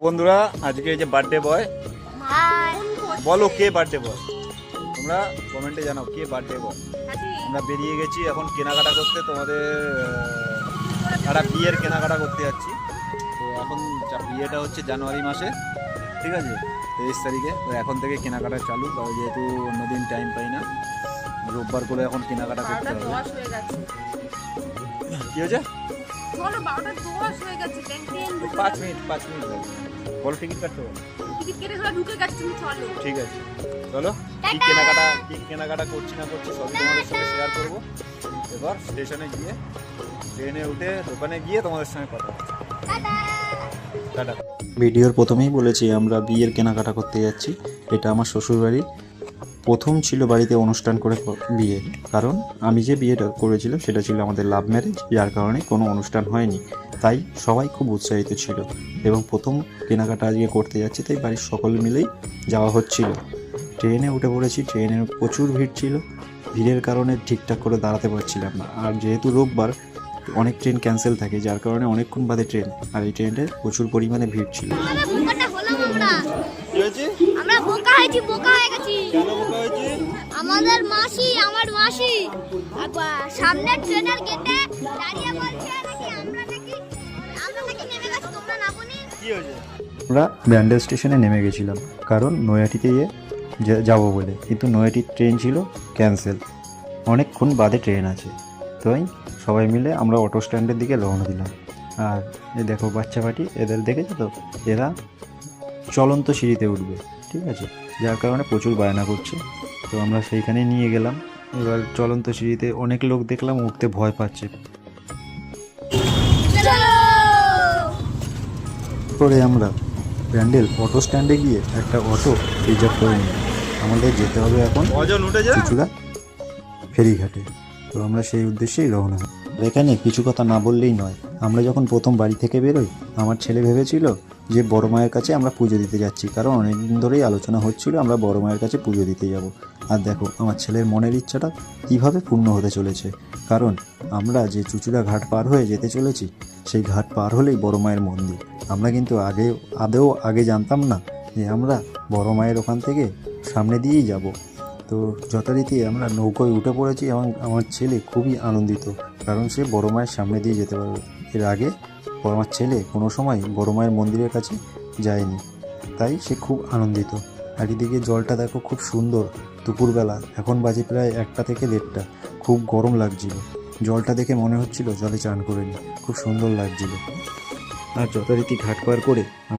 বন্ধুরা আজকে এই যে বার্থডে বয়, বলো কে বার্থডে বয়, তোমরা কমেন্টে জানাও কে বার্থডে বয়। আমরা বেরিয়ে গেছি এখন কেনাকাটা করতে, তোমাদের একটা বিয়ের কেনাকাটা করতে যাচ্ছি। তো এখন বিয়েটা হচ্ছে জানুয়ারি মাসে, ঠিক আছে 23 তারিখে। তো এখন থেকে কেনাকাটা চালু, কারণ যেহেতু অন্যদিন টাইম পাই না, রোববার করে এখন কেনাকাটা করতে হবে। কি হয়েছে? 5 মিনিট বলো, টিকিট কাটতে হবে। ঠিক আছে চলো, কি কেনাকাটা করছি না করছি সবই তোমাদের সঙ্গে শেয়ার করবো। এবার স্টেশনে গিয়ে ট্রেনে উঠে দোকানে গিয়ে তোমাদের সঙ্গে কথা হচ্ছে। টাটা। ভিডিওর প্রথমেই বলেছি আমরা বিয়ের কেনাকাটা করতে যাচ্ছি। এটা আমার শ্বশুরবাড়ি, প্রথম ছিল বাড়িতে অনুষ্ঠান করে বিয়ে, কারণ আমি যে বিয়েটা করেছিলাম সেটা ছিল আমাদের লাভ ম্যারেজ, যার কারণে কোনো অনুষ্ঠান হয়নি, তাই সবাই খুব উৎসাহিত ছিল এবং প্রথম কেনাকাটা আজকে করতে যাচ্ছি, তাই বাড়ির সকল মিলেই যাওয়া হচ্ছিল। ট্রেনে উঠে পড়েছি, ট্রেনের প্রচুর ভিড় ছিল, ভিড়ের কারণে ঠিকঠাক করে দাঁড়াতে পারছিলাম না। আর যেহেতু রোববার অনেক ট্রেন ক্যান্সেল থাকে, যার কারণে অনেকক্ষণ বাদে ট্রেন, আর এই ট্রেনে প্রচুর পরিমাণে ভিড় ছিল। আমরা বোকা হয়েছি, বোকা হয়ে গেছি। আমার মাসি সামনে ট্রেনের গেটে দাঁড়িয়ে বলছে নাকি আমরা নাকি নেমে গেছি, তোমরা নামোনি। কি হয়েছে? আমরা ব্যান্ডেল স্টেশনে নেমে গেছিলাম কারণ নৈহাটিতে যাব বলে, কিন্তু নৈহাটির ট্রেন ছিল ক্যান্সেল, অনেকক্ষণ বাদে ট্রেন আছে, তাই সবাই মিলে আমরা অটো স্ট্যান্ডের দিকে রওনা দিলাম। আর এই দেখো বাচ্চা পাটি, এদের দেখেছো তো, এরা চলন্ত সিঁড়িতে উঠবে, ঠিক আছে, যার কারণে প্রচুর বায়না করছে। তো আমরা সেইখানে নিয়ে গেলাম। এবার চলন্ত সিঁড়িতে অনেক লোক দেখলাম উঠতে ভয় পাচ্ছে। পরে আমরা ব্যান্ডেল অটো স্ট্যান্ডে গিয়ে একটা অটো রিজার্ভ করে নিই। আমাদের যেতে হবে এখন চুচুড়া ফেরিঘাটে। তো আমরা সেই উদ্দেশ্যেই রওনা হই। এখানে কিছু কথা না বললেই নয়, আমরা যখন প্রথম বাড়ি থেকে বেরোই আমার ছেলে ভেবেছিল যে বড় মায়ের কাছে আমরা পুজো দিতে যাচ্ছি, কারণ অনেকদিন ধরেই আলোচনা হচ্ছিল আমরা বড় মায়ের কাছে পুজো দিতে যাব। আর দেখো আমার ছেলের মনের ইচ্ছাটা কীভাবে পূর্ণ হতে চলেছে, কারণ আমরা যে চুচুড়া ঘাট পার হয়ে যেতে চলেছি, সেই ঘাট পার হলেই বড় মায়ের মন্দির। আমরা কিন্তু আগে জানতাম না যে আমরা বড় মায়ের ওখান থেকে সামনে দিয়েই যাব। তো যথারীতি আমরা নৌকোয় উঠে পড়েছি এবং আমার ছেলে খুবই আনন্দিত, কারণ সে বড় মায়ের সামনে দিয়ে যেতে পারবে। এর আগে আমার ছেলে কোনো সময় বড় মায়ের মন্দিরের কাছে যায়নি, তাই সে খুব আনন্দিত। আর এদিকে জলটা দেখো খুব সুন্দর, দুপুরবেলা, এখন বাজে প্রায় 1টা থেকে 1:30, খুব গরম লাগছিল। জলটা দেখে মনে হচ্ছিল জলে চান করে নিই, খুব সুন্দর লাগছিল। আর যথারীতি ঘাট পার করে